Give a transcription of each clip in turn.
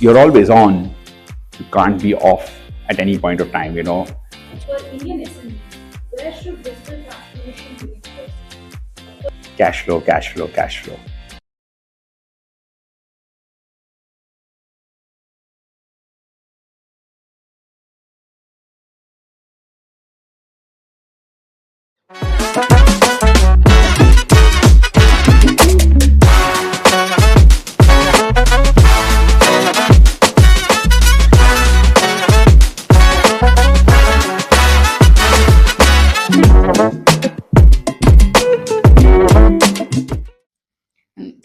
you're always on. You can't be off at any point of time, you know. For Indian SMEs, where should digital transformation begin first? Cash flow, cash flow, cash flow.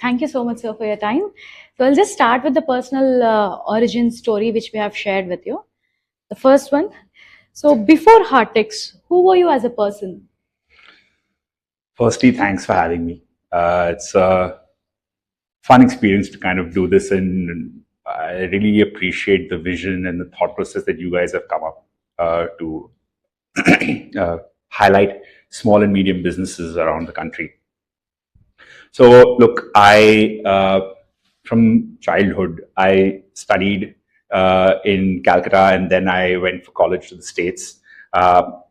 Thank you so much, sir, for your time. So I'll just start with the personal origin story which we have shared with you. The first one. So before Hartex, who were you as a person? Firstly, thanks for having me. It's a fun experience to kind of do this, and I really appreciate the vision and the thought process that you guys have come up to highlight small and medium businesses around the country. So look, from childhood, I studied in Calcutta, and then I went for college to the States. Even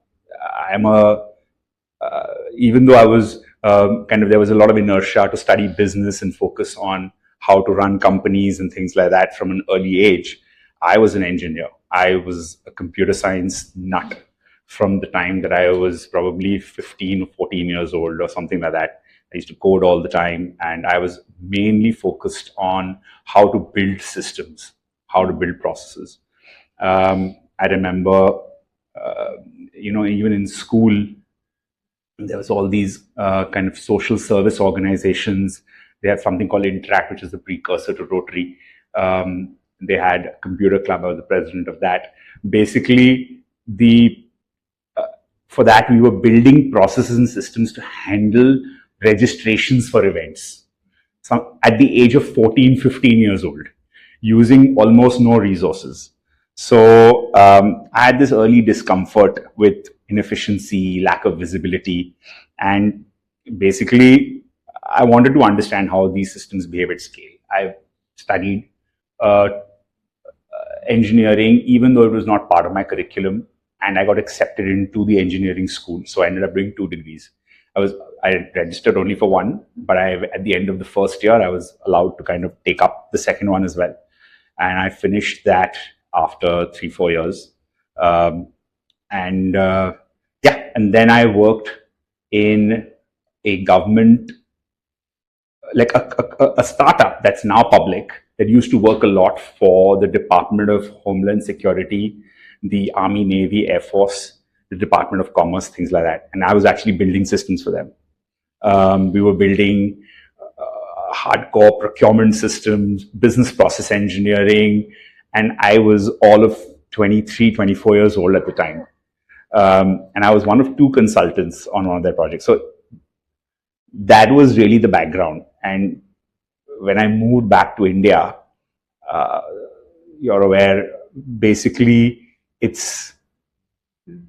though I was there was a lot of inertia to study business and focus on how to run companies and things like that from an early age. I was an engineer. I was a computer science nut from the time that I was probably 15 or 14 years old or something like that. I used to code all the time, and I was mainly focused on how to build systems, how to build processes. I remember, even in school, there was all these kind of social service organizations. They had something called Interact, which is the precursor to Rotary. They had a computer club. I was the president of that. Basically, for that, we were building processes and systems to handle registrations for events. So at the age of 14, 15 years old, using almost no resources. So I had this early discomfort with inefficiency, lack of visibility, and basically I wanted to understand how these systems behave at scale. I studied engineering, even though it was not part of my curriculum, and I got accepted into the engineering school. So I ended up doing 2 degrees. I registered only for one, but at the end of the first year, I was allowed to kind of take up the second one as well. And I finished that after 3-4 years. And then I worked in a government, like a startup that's now public, that used to work a lot for the Department of Homeland Security, the Army, Navy, Air Force, the Department of Commerce, things like that. And I was actually building systems for them. We were building hardcore procurement systems, business process engineering, and I was all of 23, 24 years old at the time. And I was one of 2 consultants on one of their projects. So that was really the background. And when I moved back to India, you're aware, basically it's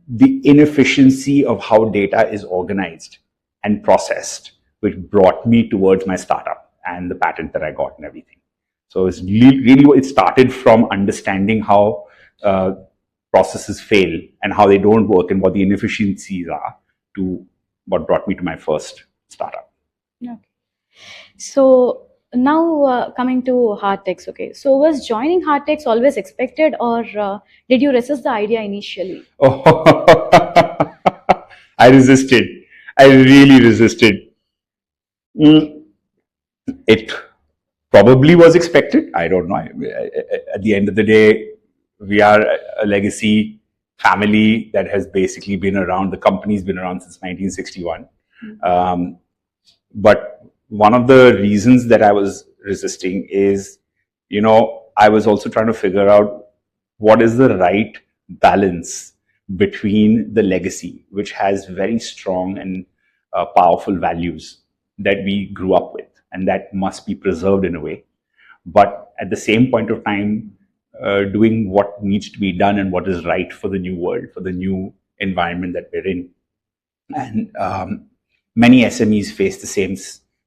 the inefficiency of how data is organized and processed, which brought me towards my startup and the patent that I got and everything. So it's really it started from understanding how processes fail and how they don't work and what the inefficiencies are, to what brought me to my first startup. Okay. So now coming to Hartex, okay. So was joining Hartex always expected, or did you resist the idea initially? Oh, I resisted. I really resisted. It probably was expected. I don't know. At the end of the day, we are a legacy family that has basically been around. The company's been around since 1961. But one of the reasons that I was resisting is, I was also trying to figure out what is the right balance between the legacy, which has very strong and powerful values that we grew up with, and that must be preserved in a way. But at the same point of time, doing what needs to be done and what is right for the new world, for the new environment that we're in. And many SMEs face the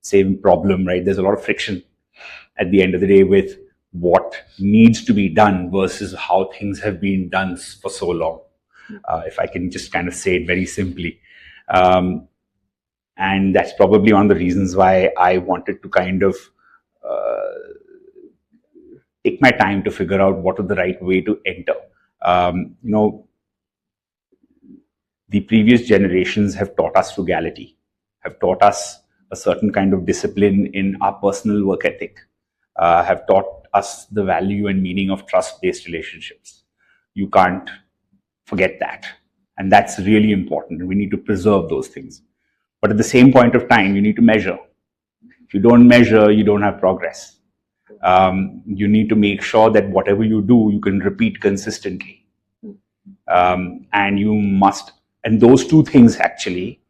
same problem, right? There's a lot of friction at the end of the day with what needs to be done versus how things have been done for so long. If I can just kind of say it very simply. And that's probably one of the reasons why I wanted to kind of take my time to figure out what is the right way to enter. The previous generations have taught us frugality, have taught us a certain kind of discipline in our personal work ethic, have taught us the value and meaning of trust-based relationships. You can't forget that. And that's really important. We need to preserve those things. But at the same point of time, you need to measure. If you don't measure, you don't have progress. You need to make sure that whatever you do, you can repeat consistently. And you must, and those two things actually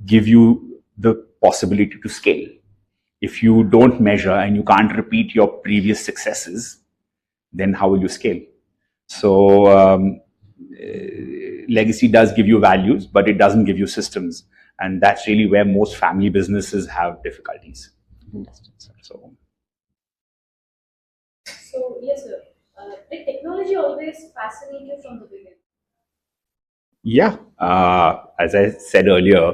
give you the possibility to scale. If you don't measure and you can't repeat your previous successes, then how will you scale? So legacy does give you values, but it doesn't give you systems. And that's really where most family businesses have difficulties. So yes, sir. Did technology always fascinate you from the beginning? Yeah, as I said earlier,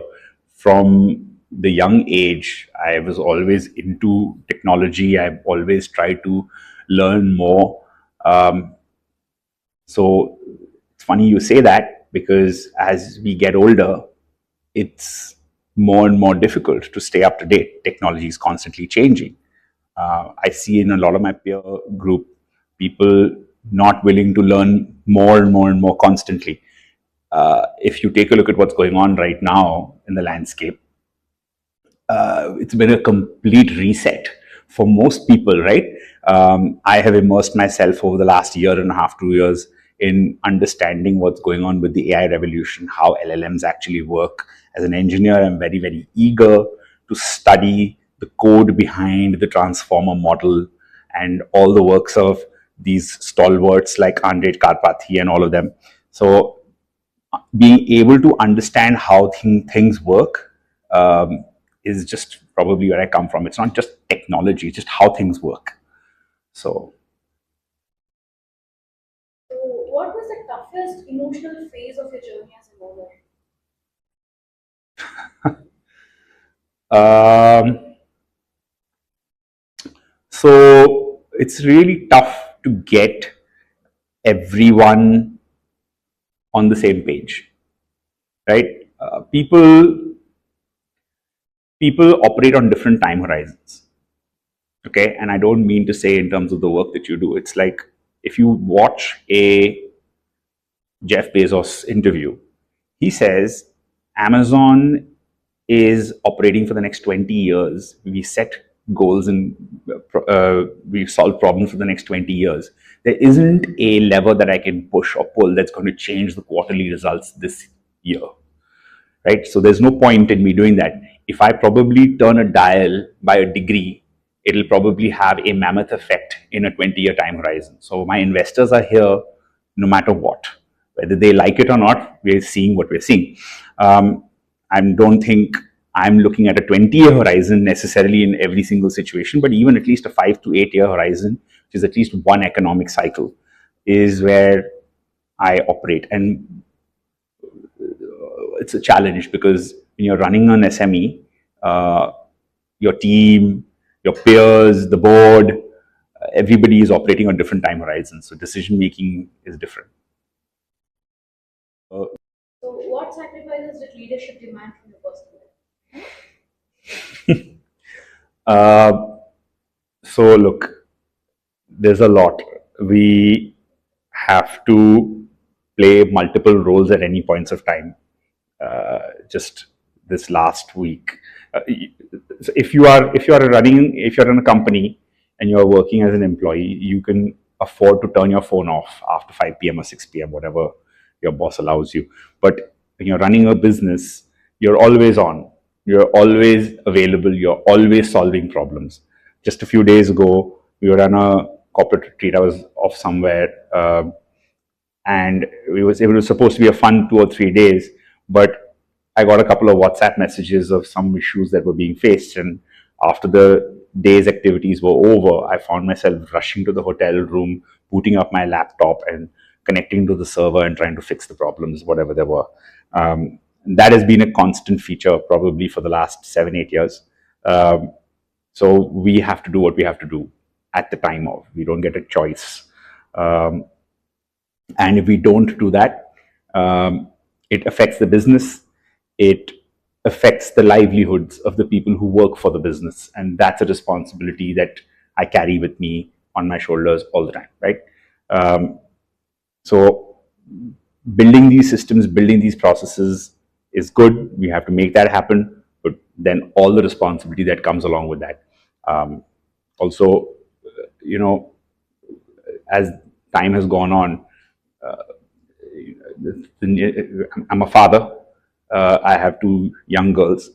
from the young age, I was always into technology. I've always tried to learn more. So it's funny you say that, because as we get older, it's more and more difficult to stay up to date. Technology is constantly changing. I see in a lot of my peer group, people not willing to learn more and more and more constantly. If you take a look at what's going on right now in the landscape, it's been a complete reset for most people, right? I have immersed myself over the last year and a half, 2 years in understanding what's going on with the AI revolution, how LLMs actually work. As an engineer, I'm very, very eager to study the code behind the transformer model and all the works of these stalwarts like Andre Karpathy and all of them. So being able to understand how things work is just probably where I come from. It's not just technology, it's just how things work. So what was the toughest emotional phase of your journey as a learner? So it's really tough to get everyone on the same page, right? People operate on different time horizons. Okay, and I don't mean to say in terms of the work that you do. It's like if you watch a Jeff Bezos interview, he says Amazon is operating for the next 20 years. We set goals and we solve problems for the next 20 years. There isn't a lever that I can push or pull that's going to change the quarterly results this year, right? So there's no point in me doing that. If I probably turn a dial by a degree, it'll probably have a mammoth effect in a 20-year time horizon. So my investors are here no matter what. Whether they like it or not, we're seeing what we're seeing. I don't think I'm looking at a 20-year horizon necessarily in every single situation, but even at least a 5 to 8 year horizon, which is at least one economic cycle, is where I operate. And it's a challenge because when you're running an SME, your team, your peers, the board, everybody is operating on different time horizons. So decision making is different. So what sacrifices did leadership demand from your personal life? So look, there's a lot. We have to play multiple roles at any points of time. Just this last week, if you're in a company and you're working as an employee, you can afford to turn your phone off after 5 p.m. or 6 p.m., whatever your boss allows you. But when you're running a business, you're always on, you're always available, you're always solving problems. Just a few days ago, we were on a corporate retreat. I was off somewhere, and it was supposed to be a fun 2 or 3 days, but I got a couple of WhatsApp messages of some issues that were being faced. And after the day's activities were over, I found myself rushing to the hotel room, booting up my laptop and connecting to the server and trying to fix the problems, whatever there were. That has been a constant feature probably for the last 7-8 years. So we have to do what we have to do at the time of. We don't get a choice. And if we don't do that, it affects the business. It affects the livelihoods of the people who work for the business. And that's a responsibility that I carry with me on my shoulders all the time, right? So building these systems, building these processes is good. We have to make that happen, but then all the responsibility that comes along with that. Also, as time has gone on, I'm a father. I have 2 young girls,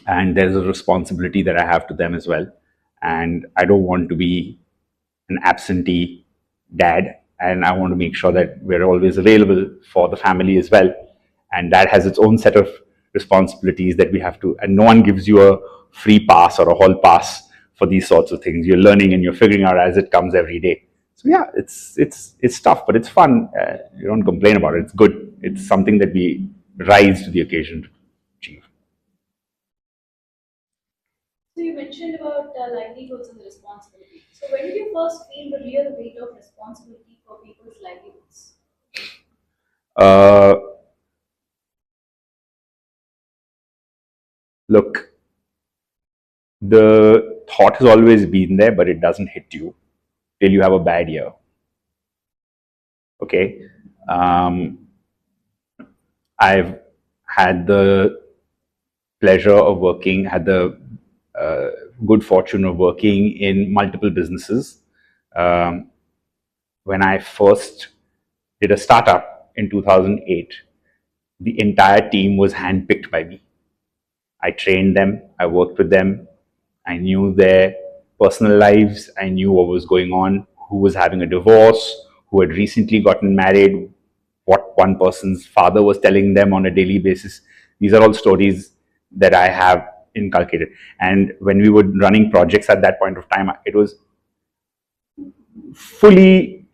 and there's a responsibility that I have to them as well. And I don't want to be an absentee dad, and I want to make sure that we're always available for the family as well. And that has its own set of responsibilities that we have to, and no one gives you a free pass or a hall pass for these sorts of things. You're learning and you're figuring out as it comes every day. So yeah, it's tough, but it's fun. You don't complain about it. It's good. It's something that we rise to the occasion to achieve. So you mentioned about livelihoods and the responsibility. So when did you first feel the real weight of responsibility for people's livelihoods? Uh, Look, the thought has always been there, but it doesn't hit you till you have a bad year. Okay. I've had the pleasure of working, had the good fortune of working in multiple businesses. When I first did a startup in 2008, the entire team was handpicked by me. I trained them, I worked with them, I knew their personal lives, I knew what was going on, who was having a divorce, who had recently gotten married, what one person's father was telling them on a daily basis. These are all stories that I have inculcated. And when we were running projects at that point of time, it was fully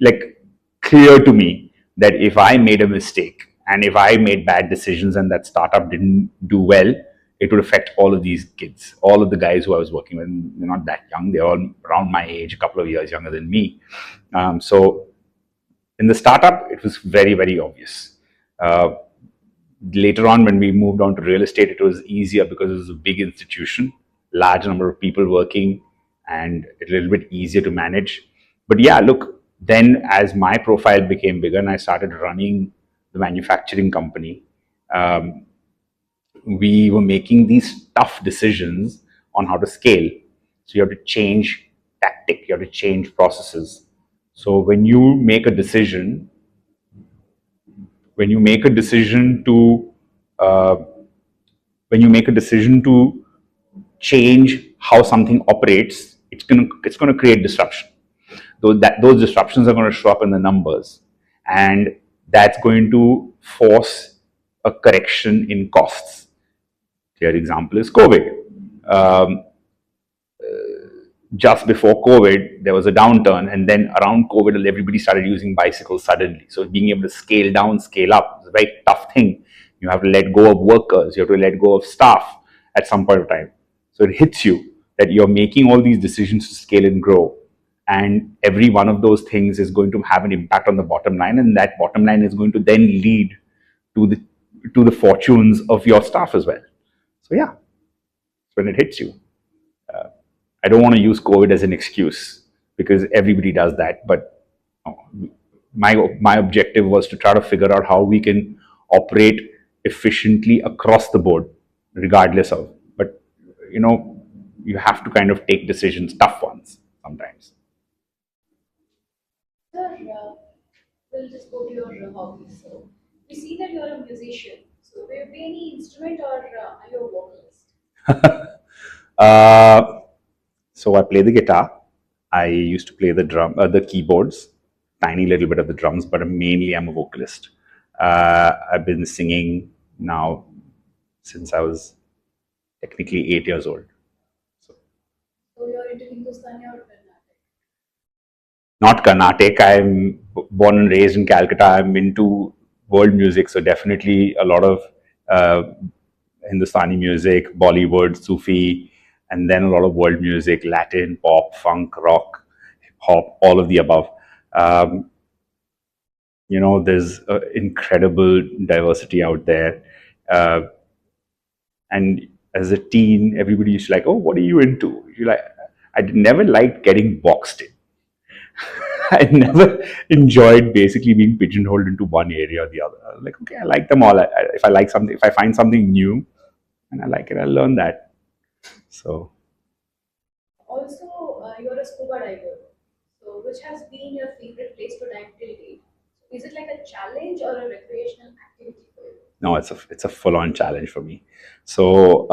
clear to me that if I made a mistake and if I made bad decisions and that startup didn't do well, it would affect all of these kids, all of the guys who I was working with. They're not that young; they're all around my age, a couple of years younger than me. So in the startup, it was very, very obvious. Later on, when we moved on to real estate, it was easier because it was a big institution, large number of people working, and a little bit easier to manage. But yeah, look, then as my profile became bigger and I started running the manufacturing company, we were making these tough decisions on how to scale. So you have to change tactic, you have to change processes. So when you make a decision, when you make a decision to change how something operates, it's gonna create disruption. Those disruptions are going to show up in the numbers, and that's going to force a correction in costs. Clear example is COVID. Just before COVID, there was a downturn, and then around COVID, everybody started using bicycles suddenly. So being able to scale down, scale up is a very tough thing. You have to let go of workers, you have to let go of staff at some point of time. So it hits you that you're making all these decisions to scale and grow, and every one of those things is going to have an impact on the bottom line, and that bottom line is going to then lead to the fortunes of your staff as well. So yeah, when it hits you. I don't want to use COVID as an excuse because everybody does that. But my objective was to try to figure out how we can operate efficiently across the board, regardless of. But you have to kind of take decisions, tough ones sometimes. Sir, we'll just go to your hobbies. So we see that you're a musician. So do you play any instrument or are you a vocalist? So I play the guitar. I used to play the keyboards, tiny little bit of the drums, but mainly I'm a vocalist. I've been singing now since I was technically 8 years old. So Hindustani or Carnatic? Not Carnatic. I'm born and raised in Calcutta. I'm into world music, so definitely a lot of uh, Hindustani music, Bollywood, Sufi, and then a lot of world music, Latin, pop, funk, rock, hip hop, all of the above. Um, there's incredible diversity out there. Uh, and as a teen, everybody used to like, oh, what are you into? You're like, I never liked getting boxed in. I never enjoyed basically being pigeonholed into one area or the other. I was like, okay, I like them all. If I like something, if I find something new and I like it, I'll learn that. So, Also, you're a scuba diver. So, which has been your favorite place to dive till date? So, is it like a challenge or a recreational activity for you? no, it's a full on challenge for me. So,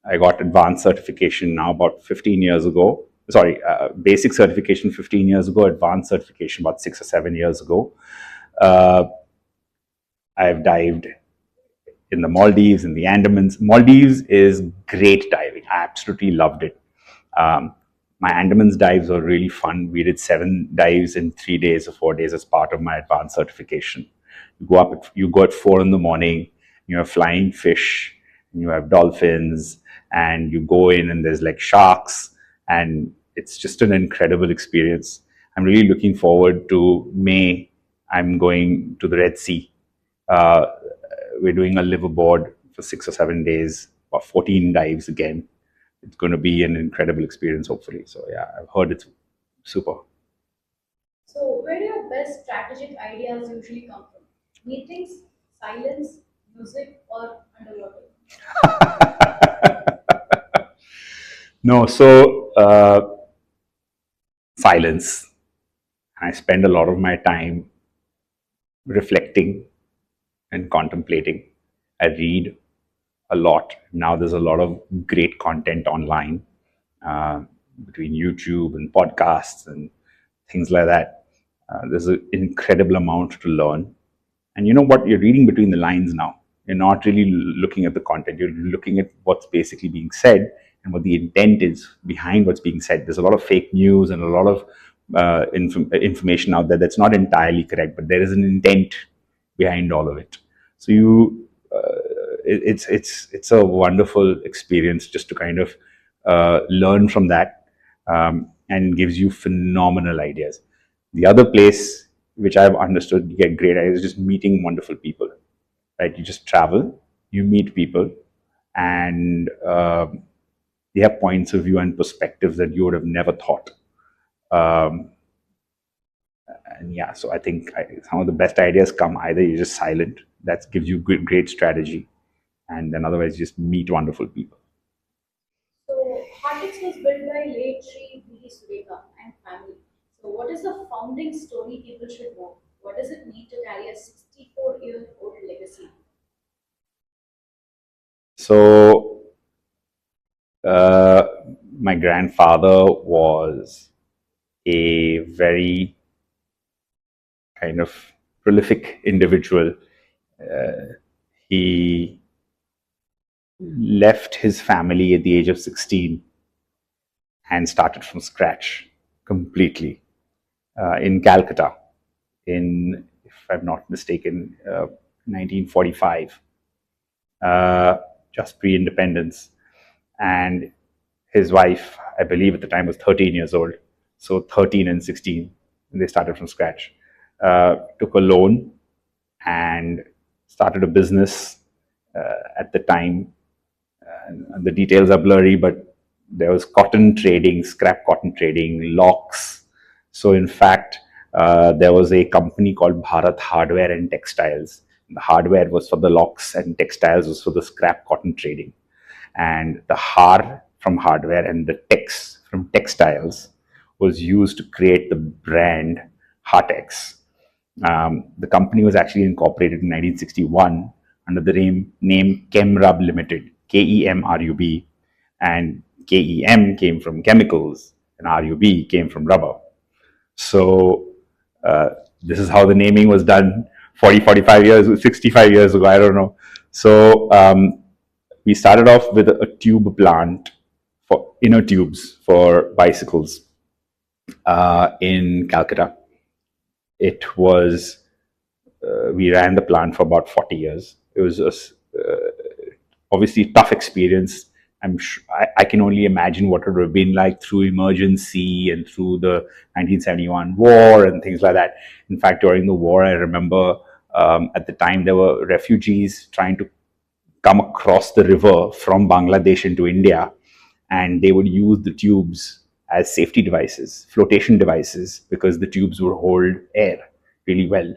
I got advanced certification now about 15 years ago. Sorry, basic certification 15 years ago, advanced certification about 6 or 7 years ago. Uh, I've dived in the Maldives, in the Andamans. Maldives is great diving. I absolutely loved it. Um, my Andamans dives were really fun. We did 7 dives in 3 days or 4 days as part of my advanced certification. You go at 4 in the morning. You have flying fish, and you have dolphins, and you go in and there's like sharks, and it's just an incredible experience. I'm really looking forward to May. I'm going to the Red Sea. Uh, we're doing a liveaboard for 6 or 7 days, or 14 dives again. It's going to be an incredible experience, hopefully. So yeah, I've heard it's super. So, where do your best strategic ideas usually come from? Meetings, silence, music, or underwater? No, so silence. I spend a lot of my time reflecting and contemplating. I read a lot. Now there's a lot of great content online, uh, between YouTube and podcasts and things like that. There's an incredible amount to learn. And you know what? You're reading between the lines now. You're not really looking at the content. You're looking at what's basically being said and what the intent is behind what's being said. There's a lot of fake news and a lot of information out there that's not entirely correct, but there is an intent behind all of it. So it's a wonderful experience just to kind of learn from that, and gives you phenomenal ideas. The other place which I've understood you get great ideas is just meeting wonderful people. Right? You just travel, you meet people, and they have points of view and perspectives that you would have never thought. Um, and yeah, so I think some of the best ideas come either you're just silent, that gives you great strategy, and then otherwise just meet wonderful people. So, Hartex was built by late Sri V. Sureka and family. So, what is the founding story people should know? What does it mean to carry a 64-year-old legacy? So, uh, my grandfather was a very kind of prolific individual. He left his family at the age of 16 and started from scratch completely, in Calcutta, in, if I'm not mistaken, 1945, just pre-independence. And his wife, I believe at the time, was 13 years old. So 13 and 16, and they started from scratch. Took a loan and started a business at the time. And the details are blurry, but there was cotton trading, scrap cotton trading, locks. So in fact, there was a company called Bharat Hardware and Textiles. The hardware was for the locks and textiles was for the scrap cotton trading. And the har from hardware and the tex from textiles was used to create the brand Hartex. The company was actually incorporated in 1961 under the name Kemrub Limited, KEMRUB, and KEM came from chemicals and RUB came from rubber. So this is how the naming was done 40, 45 years, 65 years ago, I don't know. So we started off with a tube plant for inner tubes for bicycles in Calcutta. It was we ran the plant for about 40 years. It was obviously tough experience. I can only imagine what it would have been like through emergency and through the 1971 war and things like that. In fact, during the war, I remember at the time there were refugees trying to come across the river from Bangladesh into India, and they would use the tubes as safety devices, flotation devices, because the tubes would hold air really well.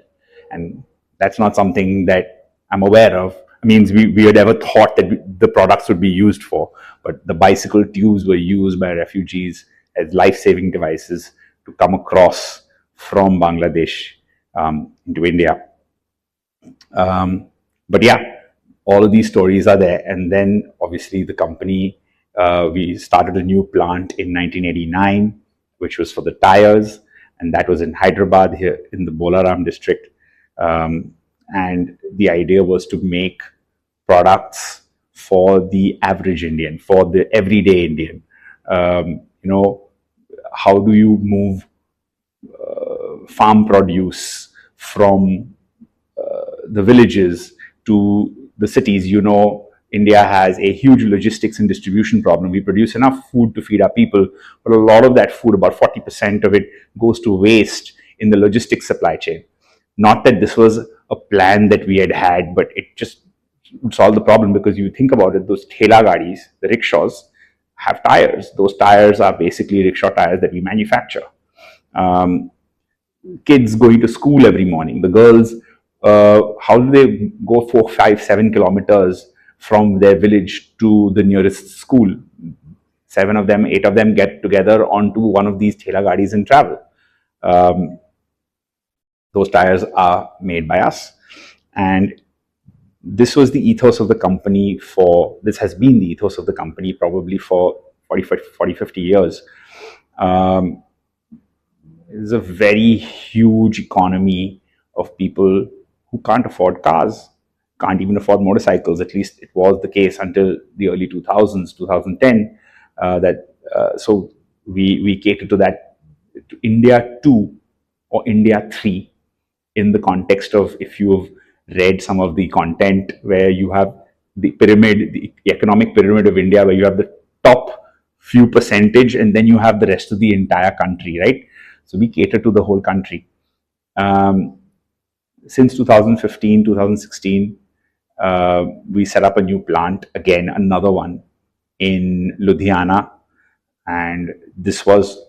And that's not something that I'm aware of. I mean, we had ever thought that the products would be used for, but the bicycle tubes were used by refugees as life-saving devices to come across from Bangladesh into India. But yeah, all of these stories are there. And then obviously the company, we started a new plant in 1989, which was for the tires. And that was in Hyderabad here in the Bolaram district. And the idea was to make products for the average Indian, for the everyday Indian. How do you move farm produce from the villages to the cities? India has a huge logistics and distribution problem. We produce enough food to feed our people, but a lot of that food, about 40% of it, goes to waste in the logistics supply chain. Not that this was a plan that we had, but it just solved the problem, because you think about it, those thela gadis, the rickshaws, have tires. Those tires are basically rickshaw tires that we manufacture. Kids going to school every morning, the girls, how do they go 4, 5, 7 kilometers from their village to the nearest school? 7 of them, 8 of them get together onto one of these thela gadis and travel. Those tires are made by us. And this was the ethos of the company this has been the ethos of the company probably for 40, 50 years. There's a very huge economy of people who can't afford cars, can't even afford motorcycles. At least it was the case until the early 2000s, 2010. So we cater to that, to India 2 or India 3, in the context of, if you have read some of the content, where you have the pyramid, the economic pyramid of India, where you have the top few percentage and then you have the rest of the entire country, right? So we cater to the whole country. Since 2015, 2016, we set up a new plant, again, another one in Ludhiana. And this was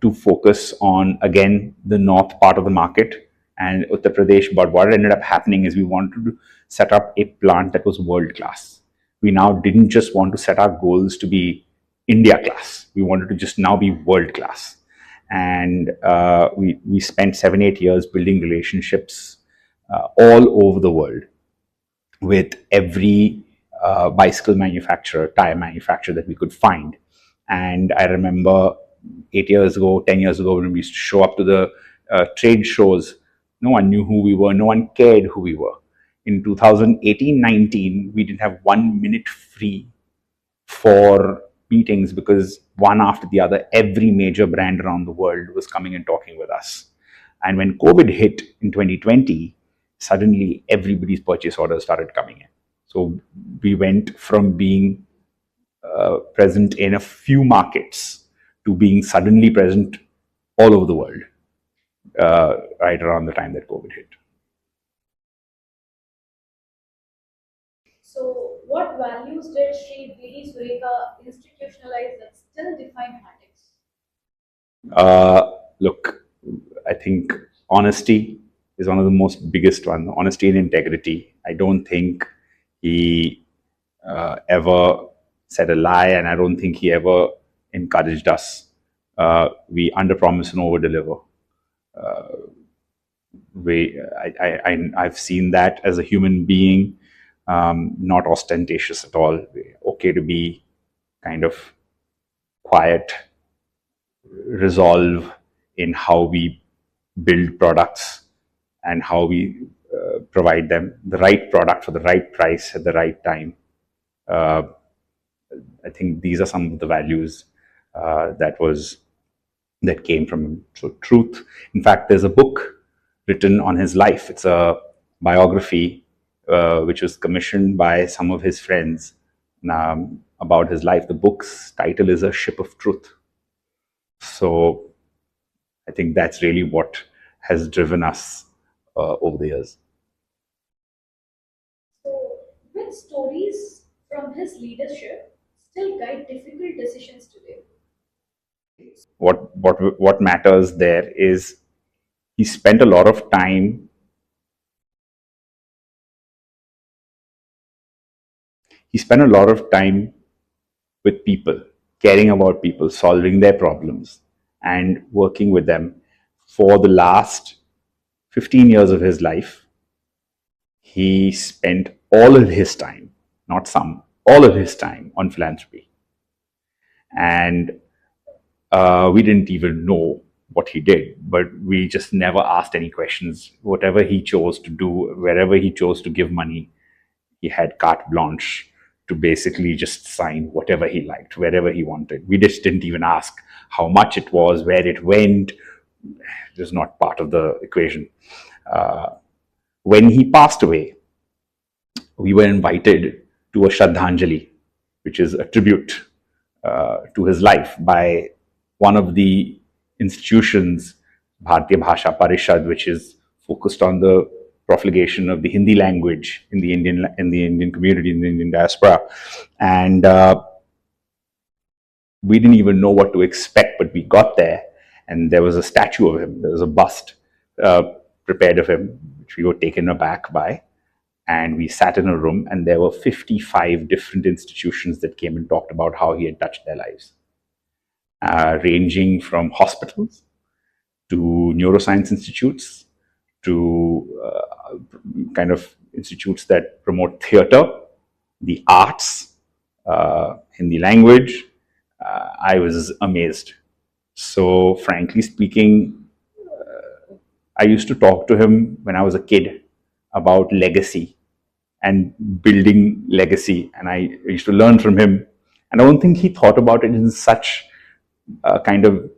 to focus on, again, the north part of the market and Uttar Pradesh. But what ended up happening is we wanted to set up a plant that was world class. We now didn't just want to set our goals to be India class. We wanted to just now be world class. And we spent 7, 8 years building relationships all over the world with every bicycle manufacturer, tire manufacturer that we could find. And I remember 8 years ago, 10 years ago, when we used to show up to the trade shows, no one knew who we were, no one cared who we were. In 2018-19, we didn't have 1 minute free for meetings, because one after the other, every major brand around the world was coming and talking with us. And when COVID hit in 2020, suddenly everybody's purchase orders started coming in. So we went from being present in a few markets to being suddenly present all over the world, right around the time that COVID hit. So, what values did Sri V.D. Sureka institutionalize that still define Hartex? Look, I think honesty is one of the most biggest one. Honesty and integrity. I don't think he ever said a lie, and I don't think he ever encouraged us. We underpromise and overdeliver. I've seen that as a human being, not ostentatious at all. Okay to be kind of quiet, resolve in how we build products and how we provide them the right product for the right price at the right time. I think these are some of the values that came from him. So truth. In fact, there's a book written on his life. It's a biography which was commissioned by some of his friends about his life. The book's title is A Ship of Truth. So I think that's really what has driven us over the years. So, which stories from his leadership still guide difficult decisions today? What matters there is he spent a lot of time. He spent a lot of time with people, caring about people, solving their problems, and working with them. For the last 15 years of his life, he spent all of his time, not some, all of his time on philanthropy. And we didn't even know what he did, but we just never asked any questions. Whatever he chose to do, wherever he chose to give money, he had carte blanche to basically just sign whatever he liked, wherever he wanted. We just didn't even ask how much it was, where it went. It was not part of the equation. When he passed away, we were invited to a Shraddhanjali, which is a tribute to his life by one of the institutions, Bharatiya Bhasha Parishad, which is focused on the profligation of the Hindi language in the Indian community, in the Indian diaspora. And we didn't even know what to expect, but we got there, and there was a statue of him. There was a bust prepared of him, which we were taken aback by. And we sat in a room, and there were 55 different institutions that came and talked about how he had touched their lives, ranging from hospitals to neuroscience institutes to kind of institutes that promote theater, the arts, Hindi language. I was amazed. So, frankly speaking, I used to talk to him when I was a kid about legacy and building legacy, and I used to learn from him. And I don't think he thought about it in such kind of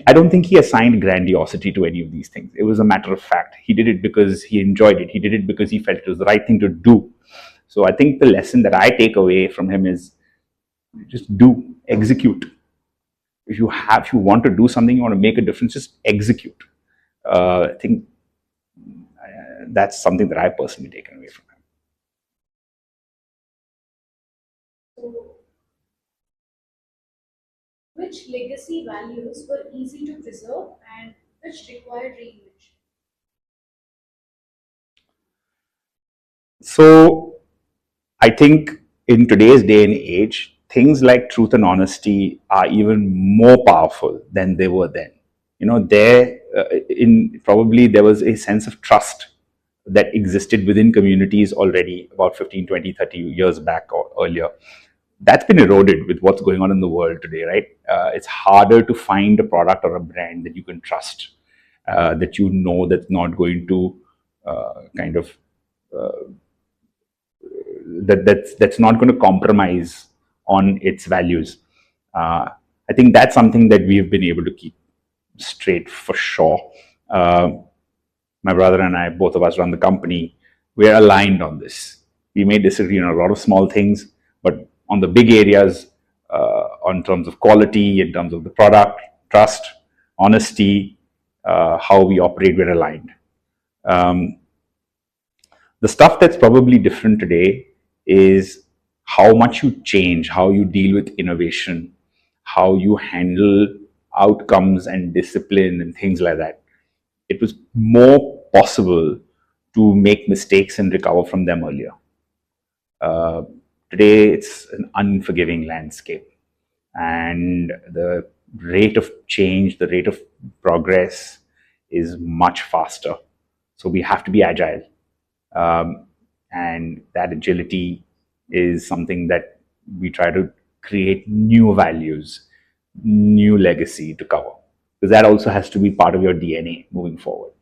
I don't think he assigned grandiosity to any of these things. It was a matter of fact. He did it because he enjoyed it. He did it because he felt it was the right thing to do. So I think the lesson that I take away from him is just do, execute. If you want to do something, you want to make a difference, just execute. I think that's something that I personally taken away from him. So, which legacy values were easy to preserve and which required reinvention? So I think in today's day and age, things like truth and honesty are even more powerful than they were then. You know, probably there was a sense of trust that existed within communities already about 15, 20, 30 years back or earlier. That's been eroded with what's going on in the world today, right? It's harder to find a product or a brand that you can trust, that you know that's not going to kind of that's not going to compromise on its values. I think that's something that we've been able to keep straight for sure. My brother and I, both of us run the company. We're aligned on this. We may disagree on a lot of small things, but on the big areas, on terms of quality, in terms of the product, trust, honesty, how we operate, we're aligned. The stuff that's probably different today is how much you change, how you deal with innovation, how you handle outcomes and discipline and things like that. It was more possible to make mistakes and recover from them earlier. Today, it's an unforgiving landscape, and the rate of change, the rate of progress is much faster. So we have to be agile. And that agility is something that we try to create new values, new legacy to cover. Because that also has to be part of your DNA moving forward.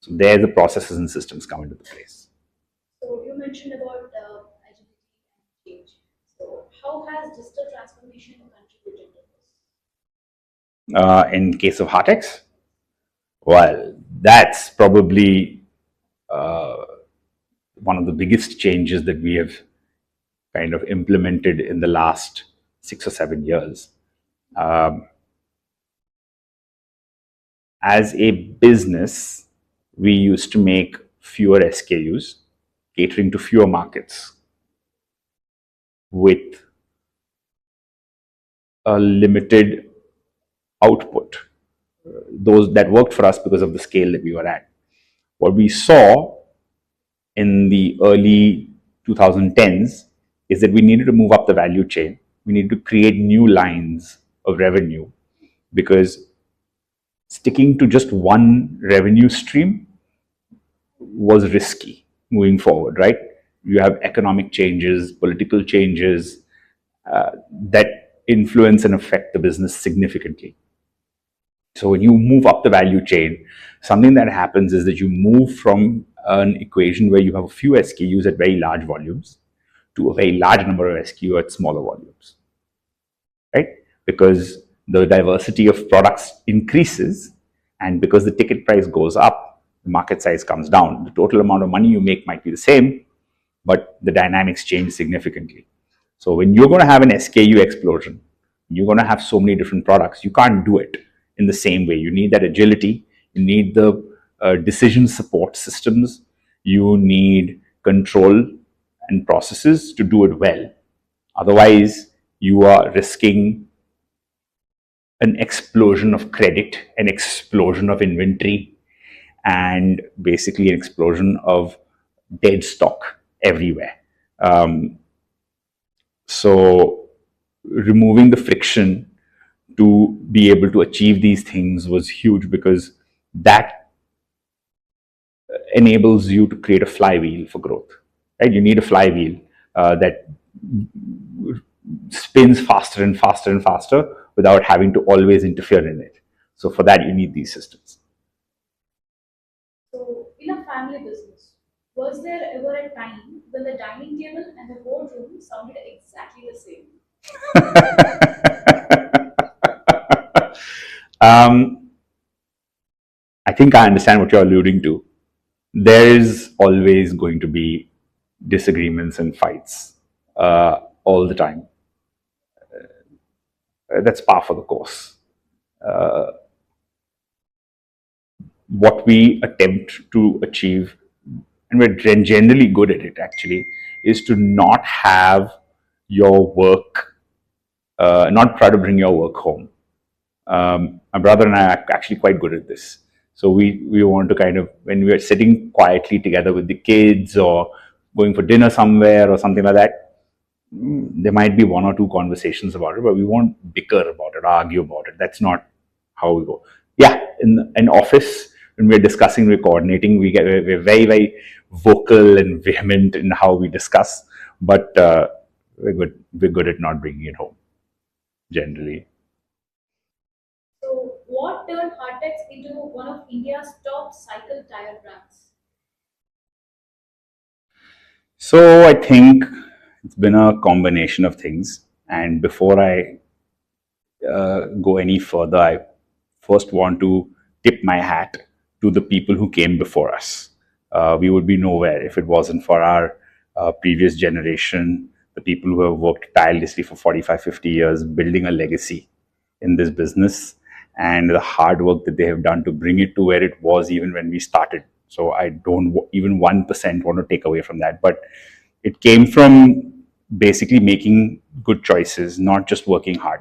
So there the processes and systems come into place. So, you mentioned about agility how has digital transformation contributed to this? In case of Hartex, well, that's probably one of the biggest changes that we have kind of implemented in the last 6 or 7 years. As a business, we used to make fewer SKUs, catering to fewer markets with a limited output. Those that worked for us because of the scale that we were at. What we saw in the early 2010s is that we needed to move up the value chain. We needed to create new lines of revenue, because sticking to just one revenue stream was risky moving forward, right? You have economic changes, political changes that influence and affect the business significantly. So when you move up the value chain, something that happens is that you move from an equation where you have a few SKUs at very large volumes to a very large number of SKUs at smaller volumes, right? Because the diversity of products increases, and because the ticket price goes up, the market size comes down. The total amount of money you make might be the same, but the dynamics change significantly. So when you're going to have an SKU explosion, you're going to have so many different products, you can't do it in the same way. You need that agility, you need the decision support systems, you need control and processes to do it well. Otherwise, you are risking an explosion of credit, an explosion of inventory, and basically an explosion of dead stock everywhere. So removing the friction to be able to achieve these things was huge, because that enables you to create a flywheel for growth, right? You need a flywheel that spins faster and faster and faster without having to always interfere in it. So for that, you need these systems. So, in a family business, was there ever a time when the dining table and the boardroom sounded exactly the same? I think I understand what you're alluding to. There is always going to be disagreements and fights all the time. That's par for the course. What we attempt to achieve, and we're generally good at it actually, is to not have your work, not try to bring your work home. My brother and I are actually quite good at this. So we want to kind of, when we are sitting quietly together with the kids or going for dinner somewhere or something like that, there might be one or two conversations about it, but we won't bicker about it, argue about it. That's not how we go. Yeah, in an office, when we're discussing, we're coordinating, we're very, very vocal and vehement in how we discuss, but we're good at not bringing it home, generally. So, what turned Hartex into one of India's top cycle tire brands? So I think it's been a combination of things. And before I go any further, I first want to tip my hat to the people who came before us. We would be nowhere if it wasn't for our previous generation, the people who have worked tirelessly for 45, 50 years, building a legacy in this business, and the hard work that they have done to bring it to where it was even when we started. So I don't even 1% want to take away from that. But it came from basically making good choices, not just working hard.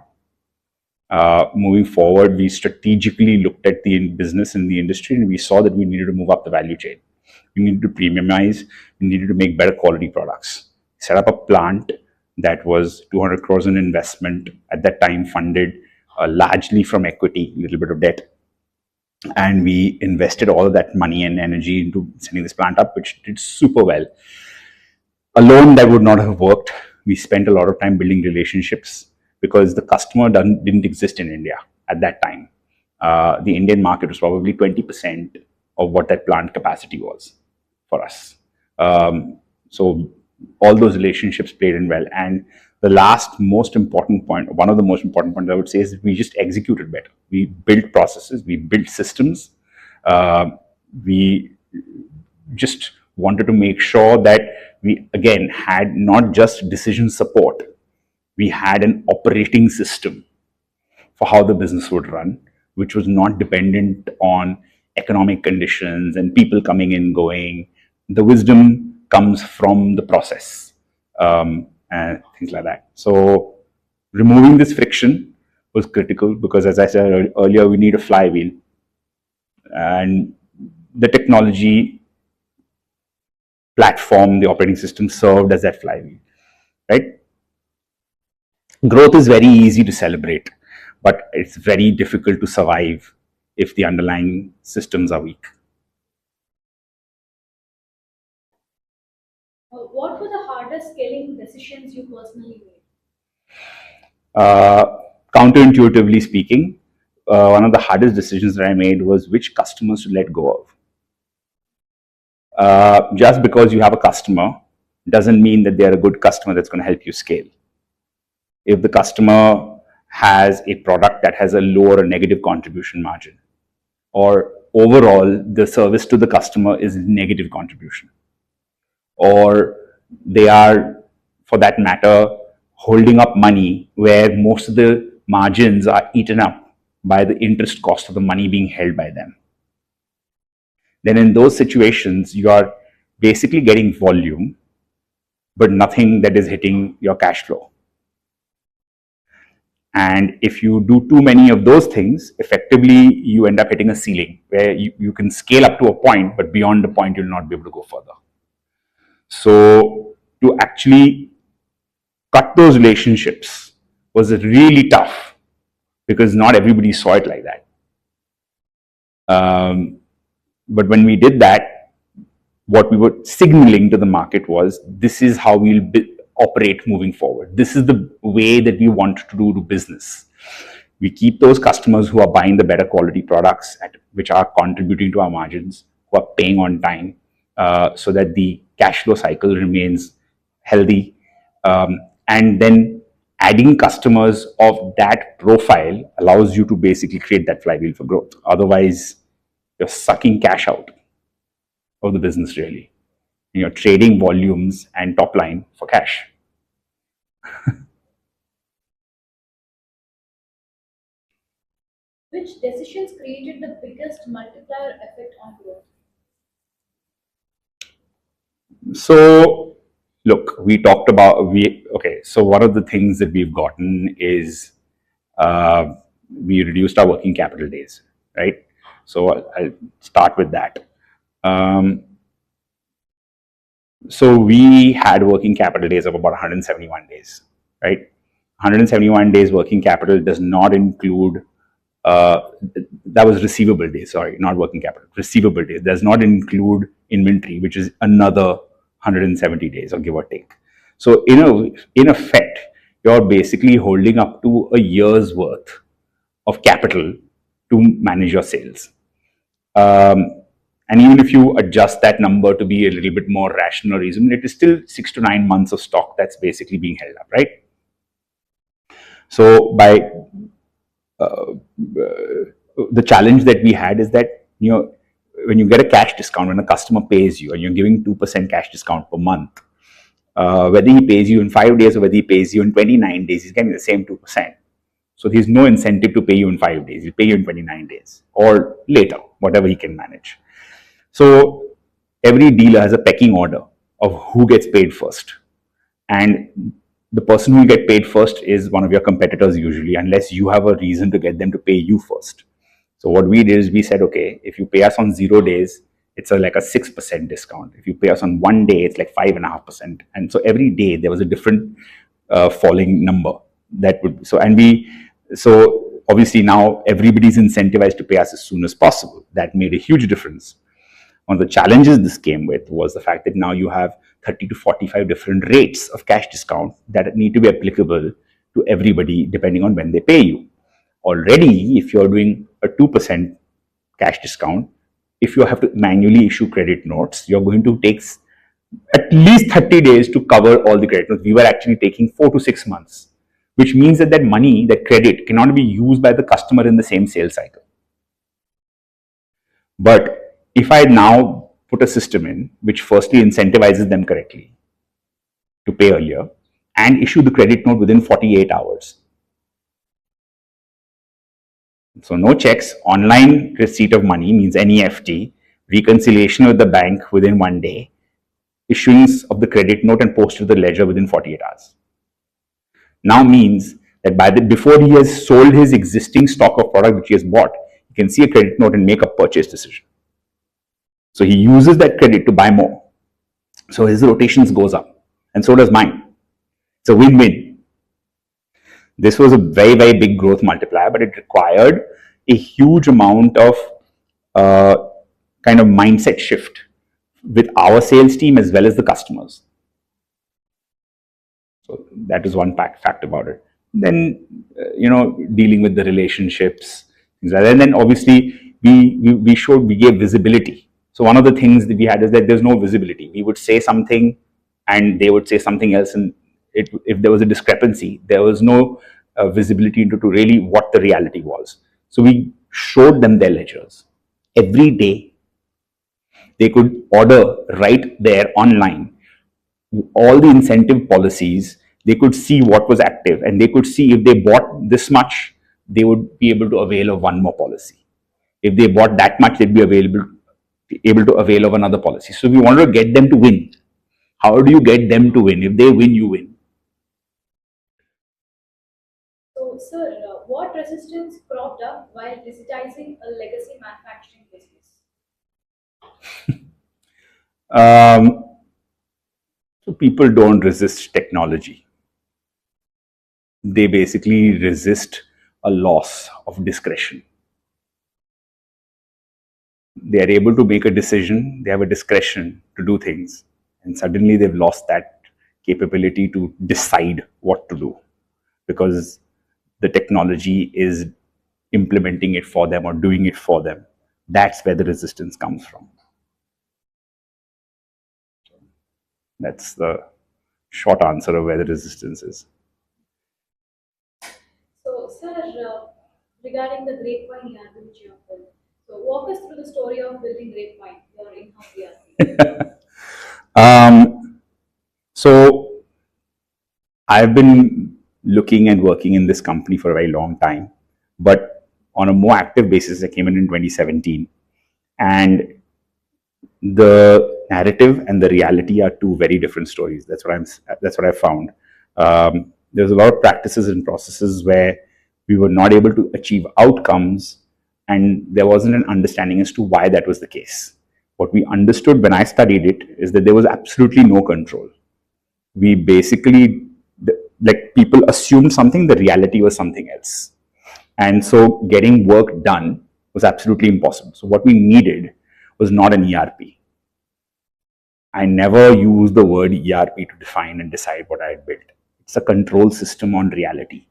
Moving forward, we strategically looked at the business and the industry, and we saw that we needed to move up the value chain. We needed to premiumize. We needed to make better quality products. Set up a plant that was 200 crores in investment at that time, funded largely from equity, a little bit of debt. And we invested all of that money and energy into setting this plant up, which did super well. Alone, that would not have worked. We spent a lot of time building relationships because the customer didn't exist in India at that time. The Indian market was probably 20% of what that plant capacity was for us. So all those relationships played in well. And the last most important point, one of the most important points I would say, is we just executed better. We built processes, we built systems, we just wanted to make sure that we again had not just decision support, we had an operating system for how the business would run, which was not dependent on economic conditions and people coming in, going. The wisdom comes from the process, and things like that. So removing this friction was critical because, as I said earlier, we need a flywheel, and the technology platform, the operating system, served as that flywheel, right? Growth is very easy to celebrate, but it's very difficult to survive if the underlying systems are weak. What were the hardest scaling decisions you personally made? Counterintuitively speaking, one of the hardest decisions that I made was which customers to let go of. Just because you have a customer doesn't mean that they're a good customer that's going to help you scale. If the customer has a product that has a lower or negative contribution margin, or overall the service to the customer is negative contribution, or they are, for that matter, holding up money where most of the margins are eaten up by the interest cost of the money being held by them, then in those situations, you are basically getting volume, but nothing that is hitting your cash flow. And if you do too many of those things, effectively, you end up hitting a ceiling where you can scale up to a point, but beyond the point, you'll not be able to go further. So to actually cut those relationships was really tough because not everybody saw it like that. But when we did that, what we were signaling to the market was, this is how we'll operate moving forward. This is the way that we want to do business. We keep those customers who are buying the better quality products, which are contributing to our margins, who are paying on time, so that the cash flow cycle remains healthy. And then adding customers of that profile allows you to basically create that flywheel for growth. Otherwise, you're sucking cash out of the business, really. You're trading volumes and top line for cash. Which decisions created the biggest multiplier effect on growth? So, look, we talked about, so one of the things that we've gotten is we reduced our working capital days, right? So I'll start with that. So we had working capital days of about 171 days, right? 171 days working capital does not include, that was receivable days, sorry, not working capital, receivable days, does not include inventory, which is another 170 days or give or take. So in effect, you're basically holding up to a year's worth of capital to manage your sales. And even if you adjust that number to be a little bit more rational or reasonable, it is still 6 to 9 months of stock that's basically being held up, right? So by the challenge that we had is that, when you get a cash discount, when a customer pays you and you're giving 2% cash discount per month, whether he pays you in 5 days or whether he pays you in 29 days, he's getting the same 2%. So there's no incentive to pay you in 5 days. He'll pay you in 29 days or later, whatever he can manage. So every dealer has a pecking order of who gets paid first. And the person who will get paid first is one of your competitors usually, unless you have a reason to get them to pay you first. So what we did is we said, okay, if you pay us on 0 days, it's like a 6% discount. If you pay us on 1 day, it's like 5.5%. And so every day there was a different falling number that would, so obviously now everybody's incentivized to pay us as soon as possible. That made a huge difference. One of the challenges this came with was the fact that now you have 30 to 45 different rates of cash discount that need to be applicable to everybody depending on when they pay you. Already, if you're doing a 2% cash discount, if you have to manually issue credit notes, you're going to take at least 30 days to cover all the credit notes. We were actually taking 4 to 6 months, which means that that money, that credit, cannot be used by the customer in the same sales cycle. But if I now put a system in which firstly incentivizes them correctly to pay earlier and issue the credit note within 48 hours. So no checks, online receipt of money means NEFT, reconciliation with the bank within 1 day, issuance of the credit note and post to the ledger within 48 hours. Now means that before he has sold his existing stock of product which he has bought, he can see a credit note and make a purchase decision. So he uses that credit to buy more. So his rotations goes up, and so does mine. It's a win-win. This was a very, very big growth multiplier, but it required a huge amount of kind of mindset shift with our sales team as well as the customers. So that is one fact about it. Then, dealing with the relationships, things like that. And then obviously we gave visibility. So one of the things that we had is that there's no visibility. We would say something and they would say something else, and if there was a discrepancy, there was no visibility into really what the reality was. So we showed them their ledgers. Every day they could order right there online all the incentive policies. They could see what was active, and they could see if they bought this much, they would be able to avail of one more policy. If they bought that much, they'd be able to avail of another policy. So we wanted to get them to win. How do you get them to win? If they win, you win. So, sir, what resistance cropped up while digitizing a legacy manufacturing business? So people don't resist technology. They basically resist a loss of discretion. They are able to make a decision, they have a discretion to do things, and suddenly they've lost that capability to decide what to do because the technology is implementing it for them or doing it for them. That's where the resistance comes from. That's the short answer of where the resistance is. So, sir, regarding the grapevine lab which you have built, so walk us through the story of building grapevine, your in-house ERP. So I've been looking and working in this company for a very long time, but on a more active basis, I came in 2017, and the narrative and the reality are two very different stories. That's what I found. There's a lot of practices and processes where we were not able to achieve outcomes, and there wasn't an understanding as to why that was the case. What we understood when I studied it is that there was absolutely no control. We basically, like, people assumed something, the reality was something else. And so getting work done was absolutely impossible. So what we needed was not an ERP. I never used the word ERP to define and decide what I had built. It's a control system on reality.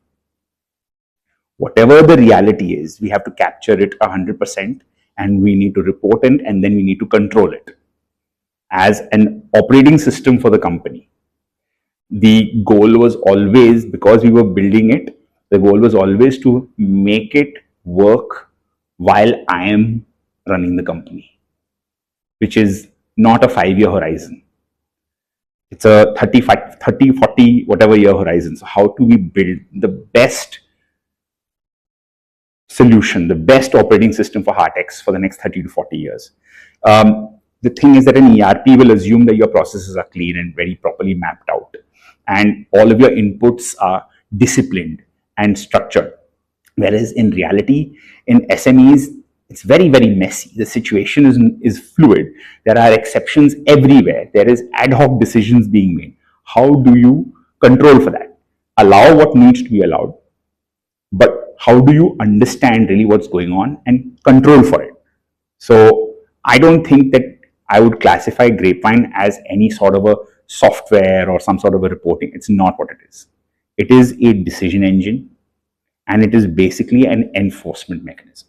Whatever the reality is, we have to capture it 100%, and we need to report it, and then we need to control it as an operating system for the company. The goal was always, because we were building it, the goal was always to make it work while I am running the company, which is not a 5-year horizon. It's a 30, 40, whatever year horizon. So how do we build the best solution, the best operating system for Hartex for the next 30 to 40 years? The thing is that an ERP will assume that your processes are clean and very properly mapped out, and all of your inputs are disciplined and structured. Whereas in reality, in SMEs, it's very, very messy. The situation is fluid. There are exceptions everywhere. There is ad hoc decisions being made. How do you control for that? Allow what needs to be allowed, but how do you understand really what's going on and control for it? So I don't think that I would classify Grapevine as any sort of a software or some sort of a reporting. It's not what it is. It is a decision engine, and it is basically an enforcement mechanism.